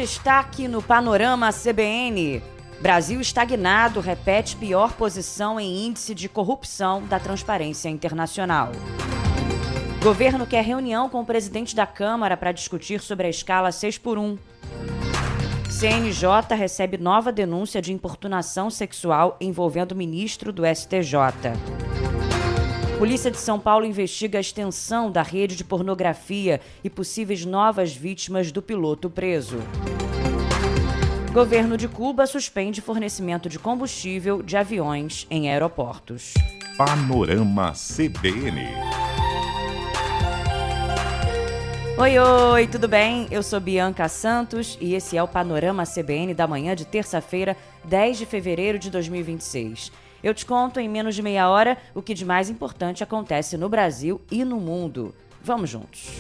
destaque no Panorama CBN. Brasil estagnado repete pior posição em índice de corrupção da Transparência Internacional. Governo quer reunião com o presidente da Câmara para discutir sobre a escala 6x1. CNJ recebe nova denúncia de importunação sexual envolvendo ministro do STJ. Polícia de São Paulo investiga a extensão da rede de pornografia e possíveis novas vítimas do piloto preso. Governo de Cuba suspende fornecimento de combustível de aviões em aeroportos. Panorama CBN. Oi, tudo bem? Eu sou Bianca Santos e esse é o Panorama CBN da manhã de terça-feira, 10 de fevereiro de 2026. Eu te conto em menos de meia hora o que de mais importante acontece no Brasil e no mundo. Vamos juntos.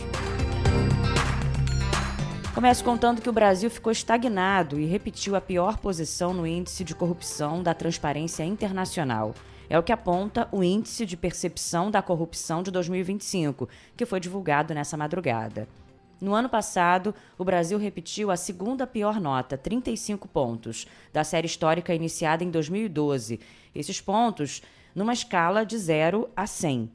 Começo contando que o Brasil ficou estagnado e repetiu a pior posição no índice de corrupção da Transparência Internacional. É o que aponta o Índice de Percepção da Corrupção de 2025, que foi divulgado nessa madrugada. No ano passado, o Brasil repetiu a segunda pior nota, 35 pontos, da série histórica iniciada em 2012. Esses pontos numa escala de 0 a 100.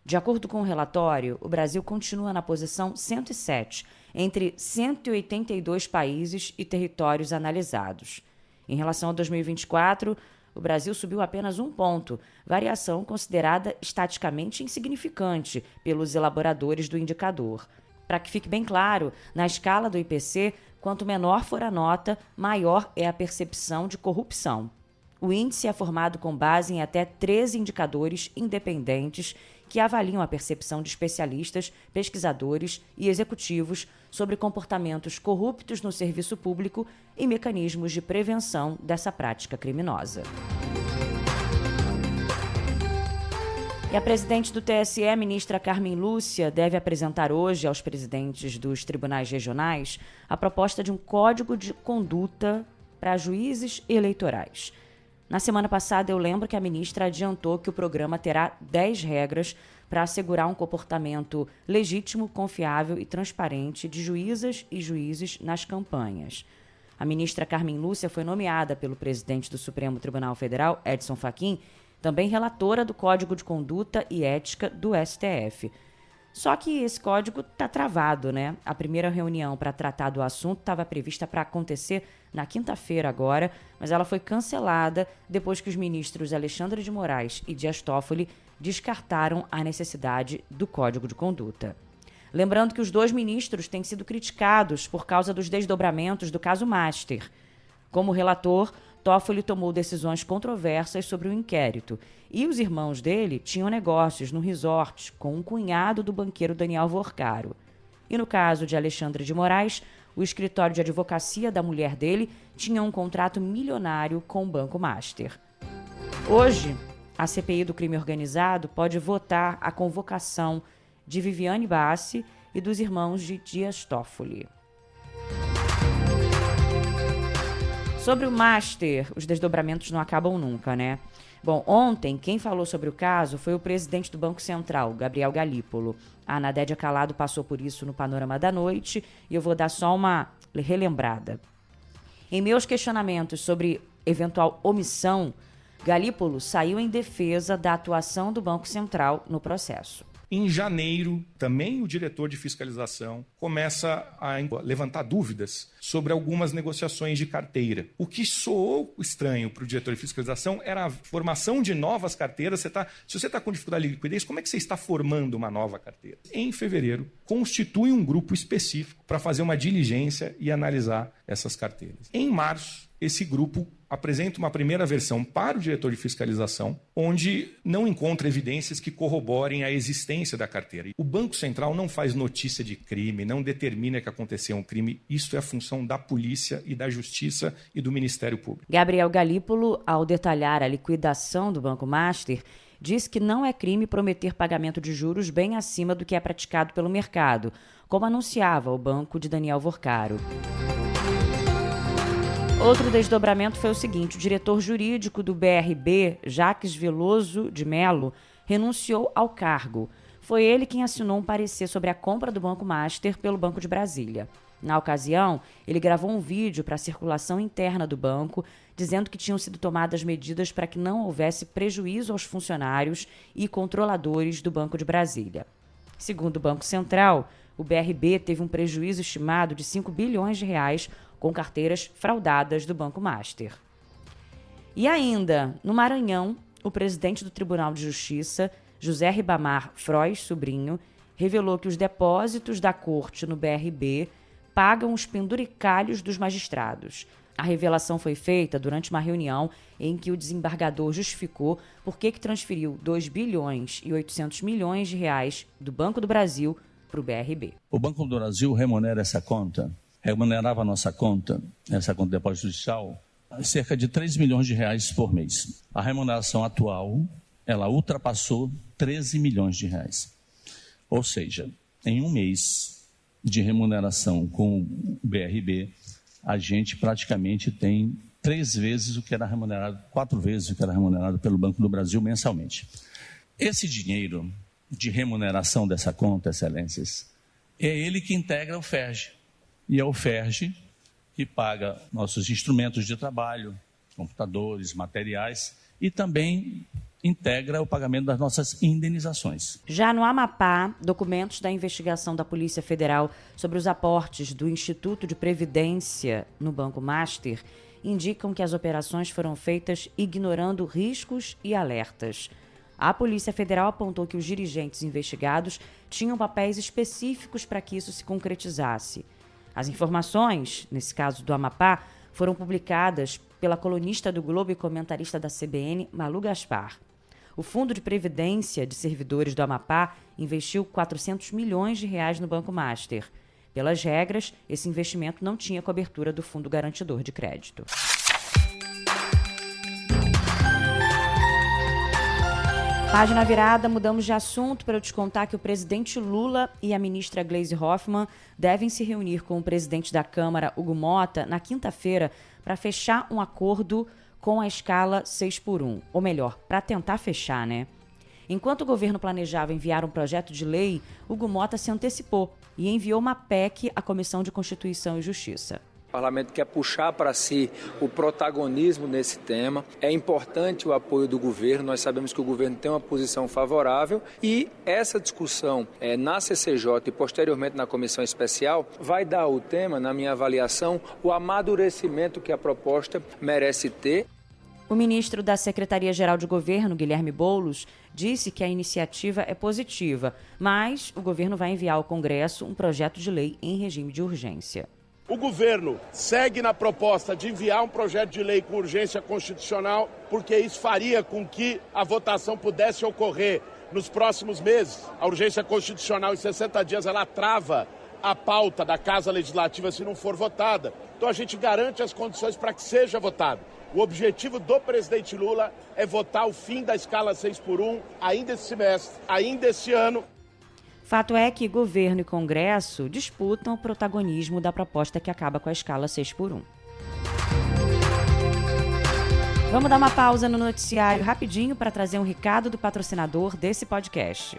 De acordo com o relatório, o Brasil continua na posição 107, entre 182 países e territórios analisados. Em relação a 2024, o Brasil subiu apenas 1 ponto, variação considerada estatisticamente insignificante pelos elaboradores do indicador. Para que fique bem claro, na escala do IPC, quanto menor for a nota, maior é a percepção de corrupção. O índice é formado com base em até 13 indicadores independentes que avaliam a percepção de especialistas, pesquisadores e executivos sobre comportamentos corruptos no serviço público e mecanismos de prevenção dessa prática criminosa. E a presidente do TSE, ministra Carmen Lúcia, deve apresentar hoje aos presidentes dos tribunais regionais a proposta de um código de conduta para juízes eleitorais. Na semana passada, eu lembro que a ministra adiantou que o programa terá 10 regras para assegurar um comportamento legítimo, confiável e transparente de juízas e juízes nas campanhas. A ministra Carmen Lúcia foi nomeada pelo presidente do Supremo Tribunal Federal, Edson Fachin, também relatora do Código de Conduta e Ética do STF. Só que esse código está travado, né? A primeira reunião para tratar do assunto estava prevista para acontecer na quinta-feira agora, mas ela foi cancelada depois que os ministros Alexandre de Moraes e Dias Toffoli descartaram a necessidade do Código de Conduta. Lembrando que os dois ministros têm sido criticados por causa dos desdobramentos do caso Master. Como relator, Toffoli tomou decisões controversas sobre o inquérito e os irmãos dele tinham negócios no resort com um cunhado do banqueiro Daniel Vorcaro. E no caso de Alexandre de Moraes, o escritório de advocacia da mulher dele tinha um contrato milionário com o Banco Master. Hoje, a CPI do crime organizado pode votar a convocação de Viviane Bassi e dos irmãos de Dias Toffoli. Sobre o Master, os desdobramentos não acabam nunca, né? Bom, ontem, quem falou sobre o caso foi o presidente do Banco Central, Gabriel Galípolo. A Nadédia Calado passou por isso no Panorama da Noite e eu vou dar só uma relembrada. Em meus questionamentos sobre eventual omissão, Galípolo saiu em defesa da atuação do Banco Central no processo. Em janeiro, também o diretor de fiscalização começa a levantar dúvidas sobre algumas negociações de carteira. O que soou estranho para o diretor de fiscalização era a formação de novas carteiras. Se você está com dificuldade de liquidez, como é que você está formando uma nova carteira? Em fevereiro, constitui um grupo específico para fazer uma diligência e analisar essas carteiras. Em março, esse grupo apresenta uma primeira versão para o diretor de fiscalização, onde não encontra evidências que corroborem a existência da carteira. O Banco Central não faz notícia de crime, não determina que aconteceu um crime. Isso é a função da polícia e da justiça e do Ministério Público. Gabriel Galípolo, ao detalhar a liquidação do Banco Master, diz que não é crime prometer pagamento de juros bem acima do que é praticado pelo mercado, como anunciava o banco de Daniel Vorcaro. Outro desdobramento foi o seguinte: o diretor jurídico do BRB, Jacques Veloso de Mello, renunciou ao cargo. Foi ele quem assinou um parecer sobre a compra do Banco Master pelo Banco de Brasília. Na ocasião, ele gravou um vídeo para a circulação interna do banco, dizendo que tinham sido tomadas medidas para que não houvesse prejuízo aos funcionários e controladores do Banco de Brasília. Segundo o Banco Central, o BRB teve um prejuízo estimado de 5 bilhões de reais com carteiras fraudadas do Banco Master. E ainda, no Maranhão, o presidente do Tribunal de Justiça, José Ribamar Frois Sobrinho, revelou que os depósitos da corte no BRB pagam os penduricalhos dos magistrados. A revelação foi feita durante uma reunião em que o desembargador justificou por que transferiu 2 bilhões e 800 milhões de reais do Banco do Brasil para o BRB. O Banco do Brasil remunera essa conta, remunerava a nossa conta, essa conta de depósito judicial, cerca de 3 milhões de reais por mês. A remuneração atual, ela ultrapassou 13 milhões de reais. Ou seja, em um mês de remuneração com o BRB, a gente praticamente tem 3 vezes o que era remunerado, 4 vezes o que era remunerado pelo Banco do Brasil mensalmente. Esse dinheiro de remuneração dessa conta, excelências, é ele que integra o FERJ. E é o FERJ que paga nossos instrumentos de trabalho, computadores, materiais, e também integra o pagamento das nossas indenizações. Já no Amapá, documentos da investigação da Polícia Federal sobre os aportes do Instituto de Previdência no Banco Master indicam que as operações foram feitas ignorando riscos e alertas. A Polícia Federal apontou que os dirigentes investigados tinham papéis específicos para que isso se concretizasse. As informações, nesse caso do Amapá, foram publicadas pela colunista do Globo e comentarista da CBN, Malu Gaspar. O Fundo de Previdência de Servidores do Amapá investiu 400 milhões de reais no Banco Master. Pelas regras, esse investimento não tinha cobertura do Fundo Garantidor de Crédito. Página virada, mudamos de assunto para eu te contar que o presidente Lula e a ministra Gleisi Hoffmann devem se reunir com o presidente da Câmara, Hugo Motta, na quinta-feira para fechar um acordo com a escala 6x1. Ou melhor, para tentar fechar, né? Enquanto o governo planejava enviar um projeto de lei, Hugo Motta se antecipou e enviou uma PEC à Comissão de Constituição e Justiça. O parlamento quer puxar para si o protagonismo nesse tema. É importante o apoio do governo, nós sabemos que o governo tem uma posição favorável e essa discussão na CCJ e posteriormente na comissão especial vai dar ao tema, na minha avaliação, o amadurecimento que a proposta merece ter. O ministro da Secretaria-Geral de Governo, Guilherme Boulos, disse que a iniciativa é positiva, mas o governo vai enviar ao Congresso um projeto de lei em regime de urgência. O governo segue na proposta de enviar um projeto de lei com urgência constitucional, porque isso faria com que a votação pudesse ocorrer nos próximos meses. A urgência constitucional em 60 dias ela trava a pauta da Casa Legislativa se não for votada. Então a gente garante as condições para que seja votado. O objetivo do presidente Lula é votar o fim da escala 6x1 ainda esse semestre, ainda esse ano. Fato é que governo e Congresso disputam o protagonismo da proposta que acaba com a escala 6x1. Vamos dar uma pausa no noticiário rapidinho para trazer um recado do patrocinador desse podcast.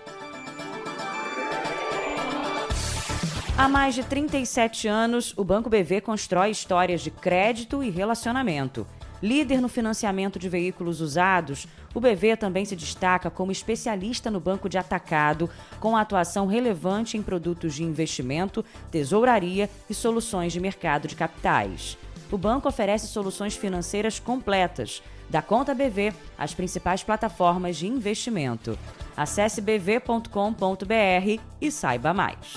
Há mais de 37 anos, o Banco BV constrói histórias de crédito e relacionamento. Líder no financiamento de veículos usados, o BV também se destaca como especialista no banco de atacado, com atuação relevante em produtos de investimento, tesouraria e soluções de mercado de capitais. O banco oferece soluções financeiras completas, da conta BV às principais plataformas de investimento. Acesse bv.com.br e saiba mais.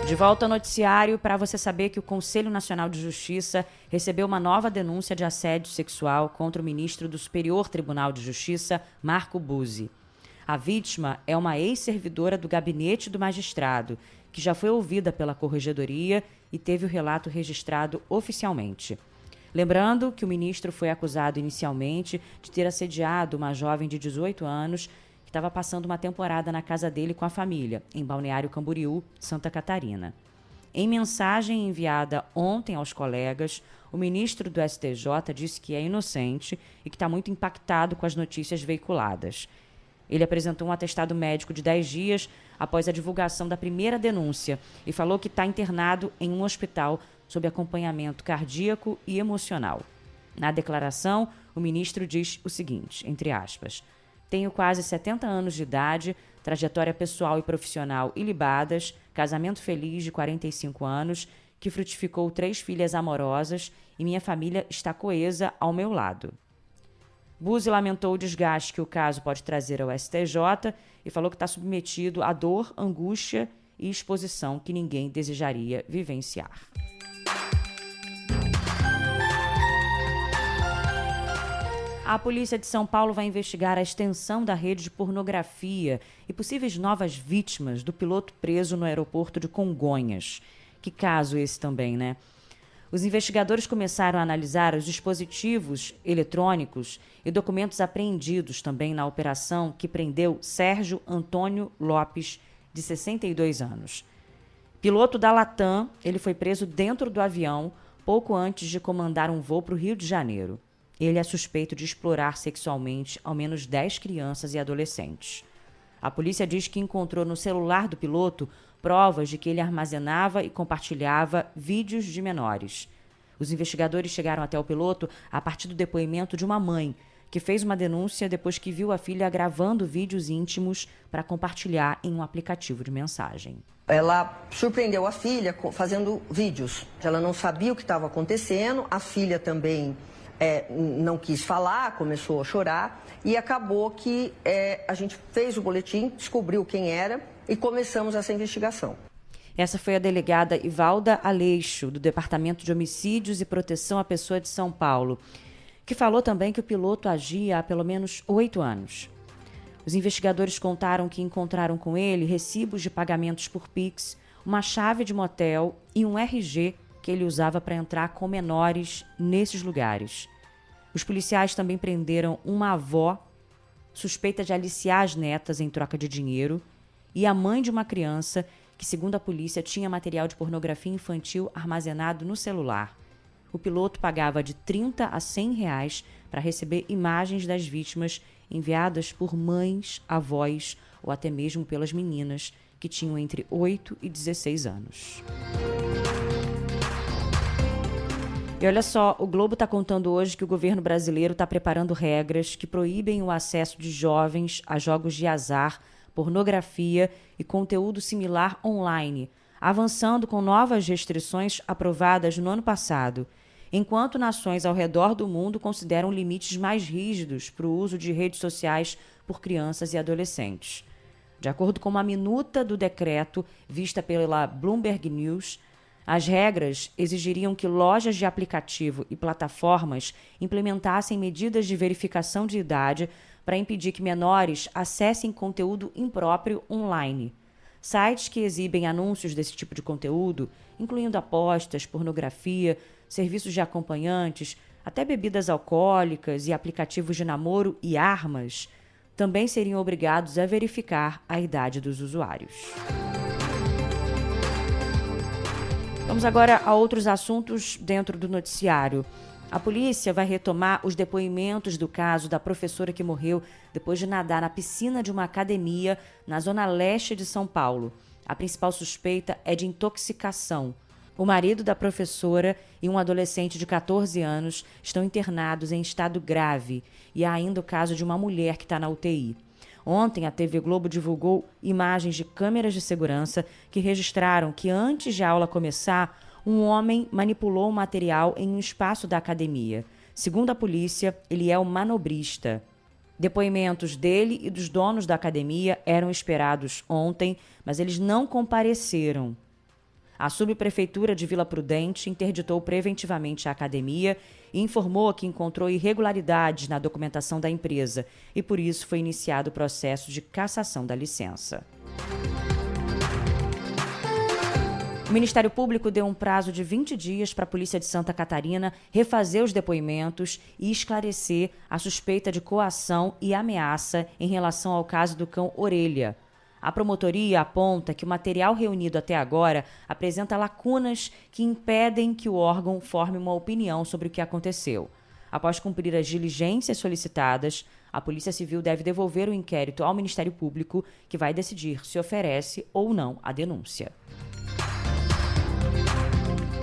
De volta ao noticiário, para você saber que o Conselho Nacional de Justiça recebeu uma nova denúncia de assédio sexual contra o ministro do Superior Tribunal de Justiça, Marco Buzzi. A vítima é uma ex-servidora do gabinete do magistrado, que já foi ouvida pela Corregedoria e teve o relato registrado oficialmente. Lembrando que o ministro foi acusado inicialmente de ter assediado uma jovem de 18 anos estava passando uma temporada na casa dele com a família, em Balneário Camboriú, Santa Catarina. Em mensagem enviada ontem aos colegas, o ministro do STJ disse que é inocente e que está muito impactado com as notícias veiculadas. Ele apresentou um atestado médico de 10 dias após a divulgação da primeira denúncia e falou que está internado em um hospital sob acompanhamento cardíaco e emocional. Na declaração, o ministro diz o seguinte, entre aspas, tenho quase 70 anos de idade, trajetória pessoal e profissional ilibadas, casamento feliz de 45 anos, que frutificou 3 filhas amorosas e minha família está coesa ao meu lado. Buzzi lamentou o desgaste que o caso pode trazer ao STJ e falou que está submetido à dor, angústia e exposição que ninguém desejaria vivenciar. A polícia de São Paulo vai investigar a extensão da rede de pornografia e possíveis novas vítimas do piloto preso no aeroporto de Congonhas. Que caso esse também, né? Os investigadores começaram a analisar os dispositivos eletrônicos e documentos apreendidos também na operação que prendeu Sérgio Antônio Lopes, de 62 anos. Piloto da Latam, ele foi preso dentro do avião pouco antes de comandar um voo para o Rio de Janeiro. Ele é suspeito de explorar sexualmente ao menos 10 crianças e adolescentes. A polícia diz que encontrou no celular do piloto provas de que ele armazenava e compartilhava vídeos de menores. Os investigadores chegaram até o piloto a partir do depoimento de uma mãe, que fez uma denúncia depois que viu a filha gravando vídeos íntimos para compartilhar em um aplicativo de mensagem. Ela surpreendeu a filha fazendo vídeos. Ela não sabia o que estava acontecendo, a filha também não quis falar, começou a chorar e acabou que a gente fez o boletim, descobriu quem era e começamos essa investigação. Essa foi a delegada Ivalda Aleixo, do Departamento de Homicídios e Proteção à Pessoa de São Paulo, que falou também que o piloto agia há pelo menos 8 anos. Os investigadores contaram que encontraram com ele recibos de pagamentos por Pix, uma chave de motel e um RG que ele usava para entrar com menores nesses lugares. Os policiais também prenderam uma avó suspeita de aliciar as netas em troca de dinheiro e a mãe de uma criança que, segundo a polícia, tinha material de pornografia infantil armazenado no celular. O piloto pagava de R$30 a R$100 para receber imagens das vítimas enviadas por mães, avós ou até mesmo pelas meninas que tinham entre 8 e 16 anos. E olha só, o Globo está contando hoje que o governo brasileiro está preparando regras que proíbem o acesso de jovens a jogos de azar, pornografia e conteúdo similar online, avançando com novas restrições aprovadas no ano passado, enquanto nações ao redor do mundo consideram limites mais rígidos para o uso de redes sociais por crianças e adolescentes. De acordo com uma minuta do decreto vista pela Bloomberg News, as regras exigiriam que lojas de aplicativo e plataformas implementassem medidas de verificação de idade para impedir que menores acessem conteúdo impróprio online. Sites que exibem anúncios desse tipo de conteúdo, incluindo apostas, pornografia, serviços de acompanhantes, até bebidas alcoólicas e aplicativos de namoro e armas, também seriam obrigados a verificar a idade dos usuários. Vamos agora a outros assuntos dentro do noticiário. A polícia vai retomar os depoimentos do caso da professora que morreu depois de nadar na piscina de uma academia na zona leste de São Paulo. A principal suspeita é de intoxicação. O marido da professora e um adolescente de 14 anos estão internados em estado grave e há ainda o caso de uma mulher que está na UTI. Ontem, a TV Globo divulgou imagens de câmeras de segurança que registraram que, antes de a aula começar, um homem manipulou o material em um espaço da academia. Segundo a polícia, ele é o manobrista. Depoimentos dele e dos donos da academia eram esperados ontem, mas eles não compareceram. A subprefeitura de Vila Prudente interditou preventivamente a academia e informou que encontrou irregularidades na documentação da empresa e, por isso, foi iniciado o processo de cassação da licença. O Ministério Público deu um prazo de 20 dias para a Polícia de Santa Catarina refazer os depoimentos e esclarecer a suspeita de coação e ameaça em relação ao caso do cão Orelha. A promotoria aponta que o material reunido até agora apresenta lacunas que impedem que o órgão forme uma opinião sobre o que aconteceu. Após cumprir as diligências solicitadas, A Polícia Civil deve devolver o inquérito ao Ministério Público, que vai decidir se oferece ou não a denúncia.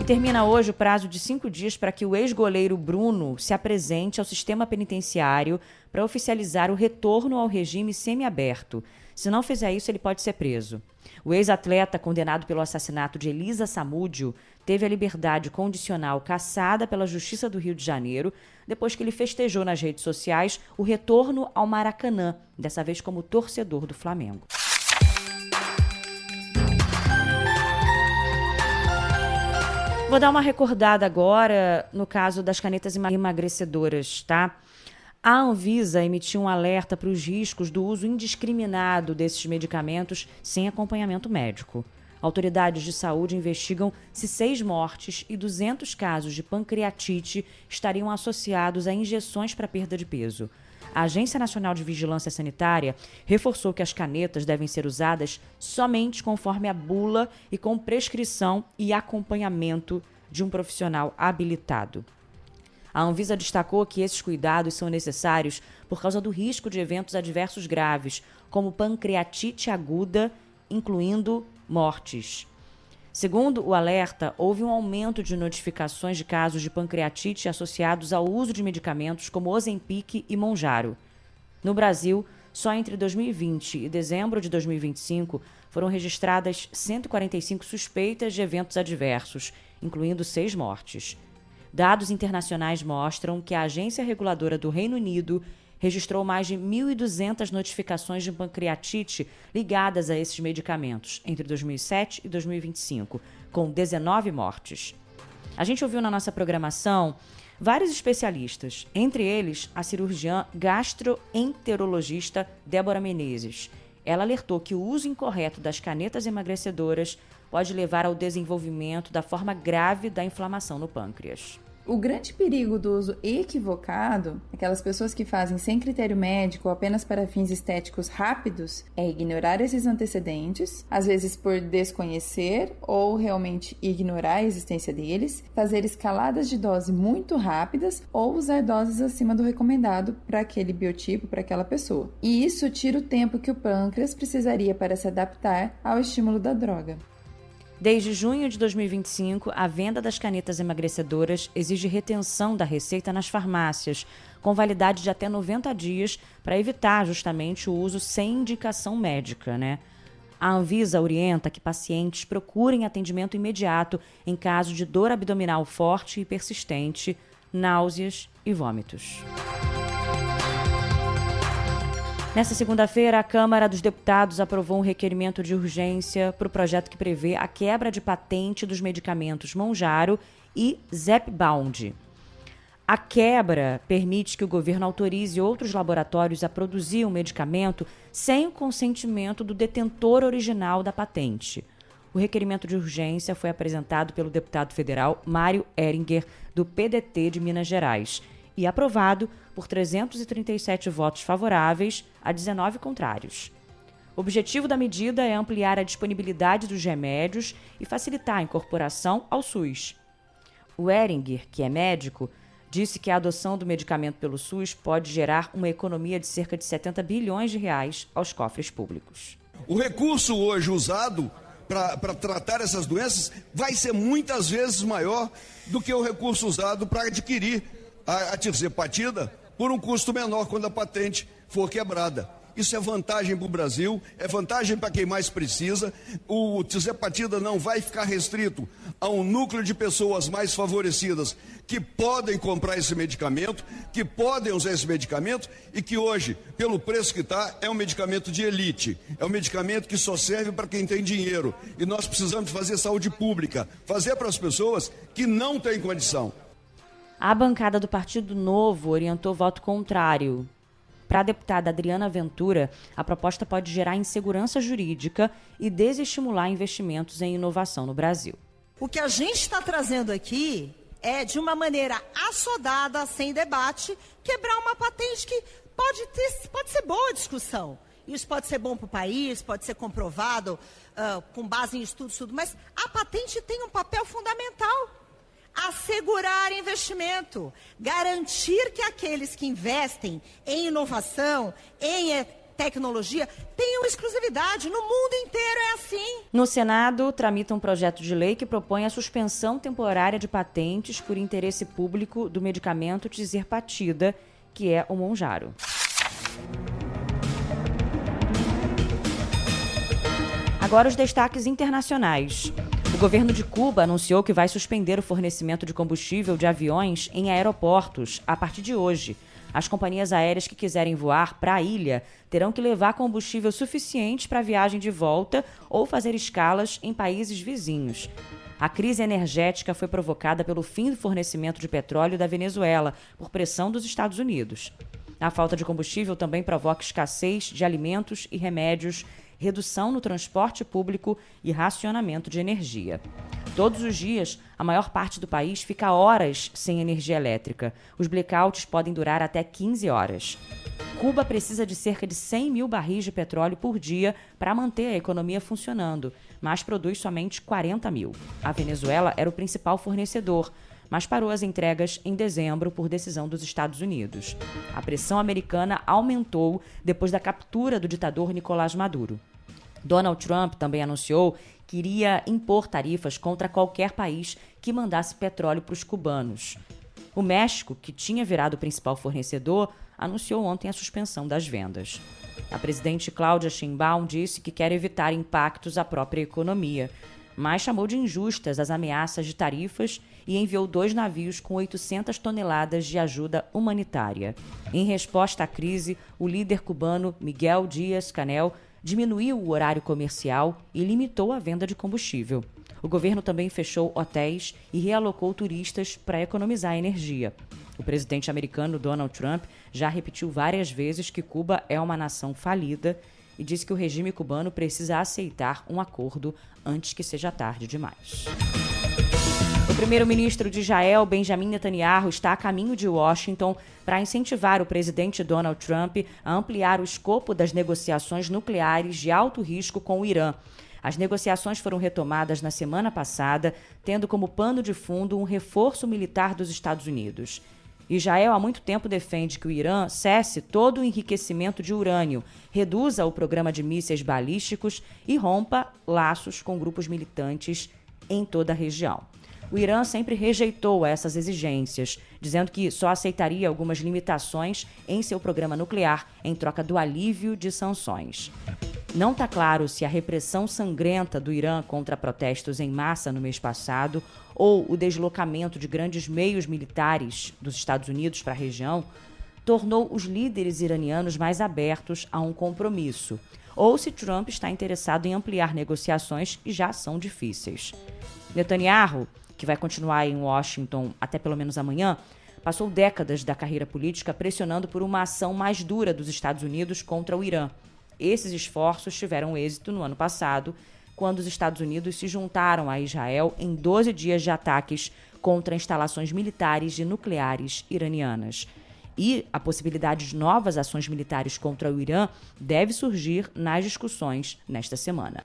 E termina hoje o prazo de 5 dias para que o ex-goleiro Bruno se apresente ao sistema penitenciário para oficializar o retorno ao regime semiaberto. Se não fizer isso, ele pode ser preso. O ex-atleta, condenado pelo assassinato de Elisa Samúdio, teve a liberdade condicional cassada pela Justiça do Rio de Janeiro, depois que ele festejou nas redes sociais o retorno ao Maracanã, dessa vez como torcedor do Flamengo. Vou dar uma recordada agora no caso das canetas emagrecedoras, tá? A Anvisa emitiu um alerta para os riscos do uso indiscriminado desses medicamentos sem acompanhamento médico. Autoridades de saúde investigam se 6 mortes e 200 casos de pancreatite estariam associados a injeções para perda de peso. A Agência Nacional de Vigilância Sanitária reforçou que as canetas devem ser usadas somente conforme a bula e com prescrição e acompanhamento de um profissional habilitado. A Anvisa destacou que esses cuidados são necessários por causa do risco de eventos adversos graves, como pancreatite aguda, incluindo mortes. Segundo o alerta, houve um aumento de notificações de casos de pancreatite associados ao uso de medicamentos como Ozempic e Mounjaro. No Brasil, só entre 2020 e dezembro de 2025 foram registradas 145 suspeitas de eventos adversos, incluindo 6 mortes. Dados internacionais mostram que a Agência Reguladora do Reino Unido registrou mais de 1.200 notificações de pancreatite ligadas a esses medicamentos entre 2007 e 2025, com 19 mortes. A gente ouviu na nossa programação vários especialistas, entre eles a cirurgiã gastroenterologista Débora Menezes. Ela alertou que o uso incorreto das canetas emagrecedoras pode levar ao desenvolvimento da forma grave da inflamação no pâncreas. O grande perigo do uso equivocado, aquelas pessoas que fazem sem critério médico ou apenas para fins estéticos rápidos, é ignorar esses antecedentes, às vezes por desconhecer ou realmente ignorar a existência deles, fazer escaladas de dose muito rápidas ou usar doses acima do recomendado para aquele biotipo, para aquela pessoa. E isso tira o tempo que o pâncreas precisaria para se adaptar ao estímulo da droga. Desde junho de 2025, a venda das canetas emagrecedoras exige retenção da receita nas farmácias, com validade de até 90 dias, para evitar justamente o uso sem indicação médica, né? A Anvisa orienta que pacientes procurem atendimento imediato em caso de dor abdominal forte e persistente, náuseas e vômitos. Nesta segunda-feira, a Câmara dos Deputados aprovou um requerimento de urgência para o projeto que prevê a quebra de patente dos medicamentos Mounjaro e Zepbound. A quebra permite que o governo autorize outros laboratórios a produzir o medicamento sem o consentimento do detentor original da patente. O requerimento de urgência foi apresentado pelo deputado federal Mário Heringer, do PDT de Minas Gerais, e aprovado por 337 votos favoráveis a 19 contrários. O objetivo da medida é ampliar a disponibilidade dos remédios e facilitar a incorporação ao SUS. O Heringer, que é médico, disse que a adoção do medicamento pelo SUS pode gerar uma economia de cerca de 70 bilhões de reais aos cofres públicos. O recurso hoje usado para tratar essas doenças vai ser muitas vezes maior do que o recurso usado para adquirir a tirzepatida por um custo menor quando a patente for quebrada. Isso é vantagem para o Brasil, é vantagem para quem mais precisa. O tirzepatida não vai ficar restrito a um núcleo de pessoas mais favorecidas que podem comprar esse medicamento, que podem usar esse medicamento e que hoje, pelo preço que está, é um medicamento de elite. É um medicamento que só serve para quem tem dinheiro. E nós precisamos fazer saúde pública, fazer para as pessoas que não têm condição. A bancada do Partido Novo orientou voto contrário. Para a deputada Adriana Ventura, a proposta pode gerar insegurança jurídica e desestimular investimentos em inovação no Brasil. O que a gente está trazendo aqui é, de uma maneira assodada, sem debate, quebrar uma patente que pode ser boa a discussão. Isso pode ser bom para o país, pode ser comprovado com base em estudos, tudo, mas a patente tem um papel fundamental. assegurar investimento, garantir que aqueles que investem em inovação, em tecnologia, tenham exclusividade. No mundo inteiro é assim. No Senado, tramita um projeto de lei que propõe a suspensão temporária de patentes por interesse público do medicamento Tizerpatida, que é o Mounjaro. Agora os destaques internacionais. O governo de Cuba anunciou que vai suspender o fornecimento de combustível de aviões em aeroportos a partir de hoje. As companhias aéreas que quiserem voar para a ilha terão que levar combustível suficiente para a viagem de volta ou fazer escalas em países vizinhos. A crise energética foi provocada pelo fim do fornecimento de petróleo da Venezuela por pressão dos Estados Unidos. A falta de combustível também provoca escassez de alimentos e remédios, redução no transporte público e racionamento de energia. Todos os dias, a maior parte do país fica horas sem energia elétrica. Os blackouts podem durar até 15 horas. Cuba precisa de cerca de 100 mil barris de petróleo por dia para manter a economia funcionando, mas produz somente 40 mil. A Venezuela era o principal fornecedor, mas parou as entregas em dezembro por decisão dos Estados Unidos. A pressão americana aumentou depois da captura do ditador Nicolás Maduro. Donald Trump também anunciou que iria impor tarifas contra qualquer país que mandasse petróleo para os cubanos. O México, que tinha virado o principal fornecedor, anunciou ontem a suspensão das vendas. A presidente Claudia Sheinbaum disse que quer evitar impactos à própria economia, mas chamou de injustas as ameaças de tarifas e enviou 2 navios com 800 toneladas de ajuda humanitária. Em resposta à crise, o líder cubano Miguel Díaz-Canel diminuiu o horário comercial e limitou a venda de combustível. O governo também fechou hotéis e realocou turistas para economizar energia. O presidente americano Donald Trump já repetiu várias vezes que Cuba é uma nação falida e disse que o regime cubano precisa aceitar um acordo antes que seja tarde demais. O primeiro-ministro de Israel, Benjamin Netanyahu, está a caminho de Washington para incentivar o presidente Donald Trump a ampliar o escopo das negociações nucleares de alto risco com o Irã. As negociações foram retomadas na semana passada, tendo como pano de fundo um reforço militar dos Estados Unidos. Israel há muito tempo defende que o Irã cesse todo o enriquecimento de urânio, reduza o programa de mísseis balísticos e rompa laços com grupos militantes em toda a região. O Irã sempre rejeitou essas exigências, dizendo que só aceitaria algumas limitações em seu programa nuclear em troca do alívio de sanções. Não está claro se a repressão sangrenta do Irã contra protestos em massa no mês passado ou o deslocamento de grandes meios militares dos Estados Unidos para a região tornou os líderes iranianos mais abertos a um compromisso, ou se Trump está interessado em ampliar negociações que já são difíceis. Netanyahu, que vai continuar em Washington até pelo menos amanhã, passou décadas da carreira política pressionando por uma ação mais dura dos Estados Unidos contra o Irã. Esses esforços tiveram êxito no ano passado, quando os Estados Unidos se juntaram a Israel em 12 dias de ataques contra instalações militares e nucleares iranianas. E a possibilidade de novas ações militares contra o Irã deve surgir nas discussões nesta semana.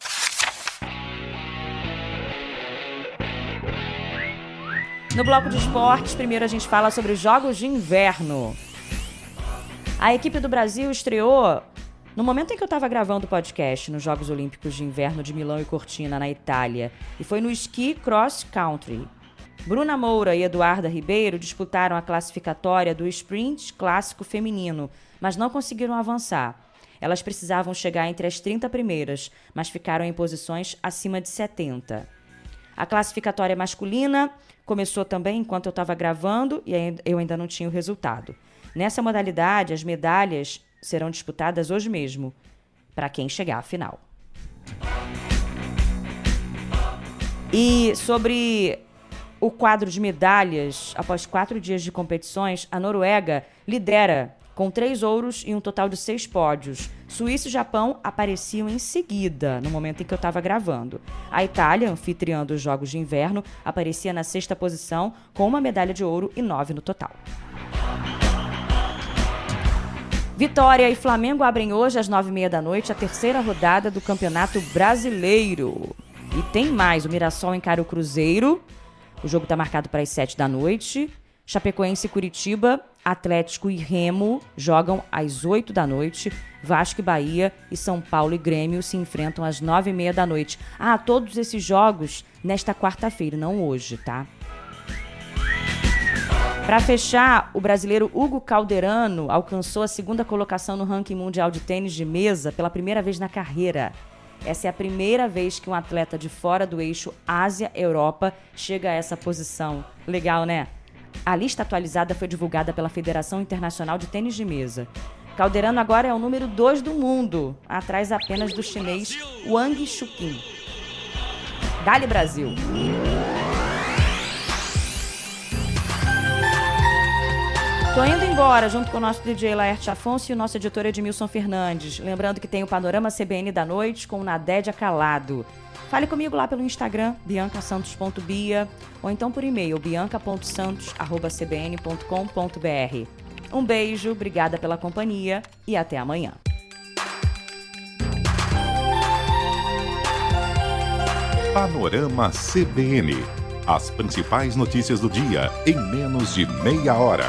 No bloco de esportes, primeiro a gente fala sobre os Jogos de Inverno. A equipe do Brasil estreou no momento em que eu estava gravando o podcast nos Jogos Olímpicos de Inverno de Milão e Cortina, na Itália, e foi no Ski Cross Country. Bruna Moura e Eduarda Ribeiro disputaram a classificatória do Sprint Clássico Feminino, mas não conseguiram avançar. Elas precisavam chegar entre as 30 primeiras, mas ficaram em posições acima de 70. A classificatória masculina começou também enquanto eu estava gravando e eu ainda não tinha o resultado. Nessa modalidade, as medalhas serão disputadas hoje mesmo, para quem chegar à final. E sobre o quadro de medalhas, após 4 dias de competições, a Noruega lidera com 3 ouros e um total de 6 pódios. Suíça e Japão apareciam em seguida, no momento em que eu estava gravando. A Itália, anfitriã dos Jogos de Inverno, aparecia na 6ª posição, com uma medalha de ouro e 9 no total. Vitória e Flamengo abrem hoje às 9h30 da noite a 3ª rodada do Campeonato Brasileiro. E tem mais, o Mirassol encara o Cruzeiro, O jogo está marcado para as 7 da noite. Chapecoense e Curitiba, Atlético e Remo jogam às 8 da noite. Vasco e Bahia e São Paulo e Grêmio se enfrentam às 9h30 da noite. Todos esses jogos nesta quarta-feira, não hoje, tá? Para fechar, o brasileiro Hugo Calderano alcançou a 2ª colocação no ranking mundial de tênis de mesa pela primeira vez na carreira. Essa é a primeira vez que um atleta de fora do eixo Ásia-Europa chega a essa posição. Legal, né? A lista atualizada foi divulgada pela Federação Internacional de Tênis de Mesa. Calderano agora é o número 2 do mundo, atrás apenas do chinês Wang Chuqin. Dale, Brasil! Tô indo embora junto com o nosso DJ Laerte Afonso e o nosso editor Edmilson Fernandes. Lembrando que tem o Panorama CBN da noite com o Nadédia Calado. Fale comigo lá pelo Instagram, biancasantos.bia, ou então por e-mail, bianca.santos@cbn.com.br. Um beijo, obrigada pela companhia e até amanhã. Panorama CBN. As principais notícias do dia em menos de meia hora.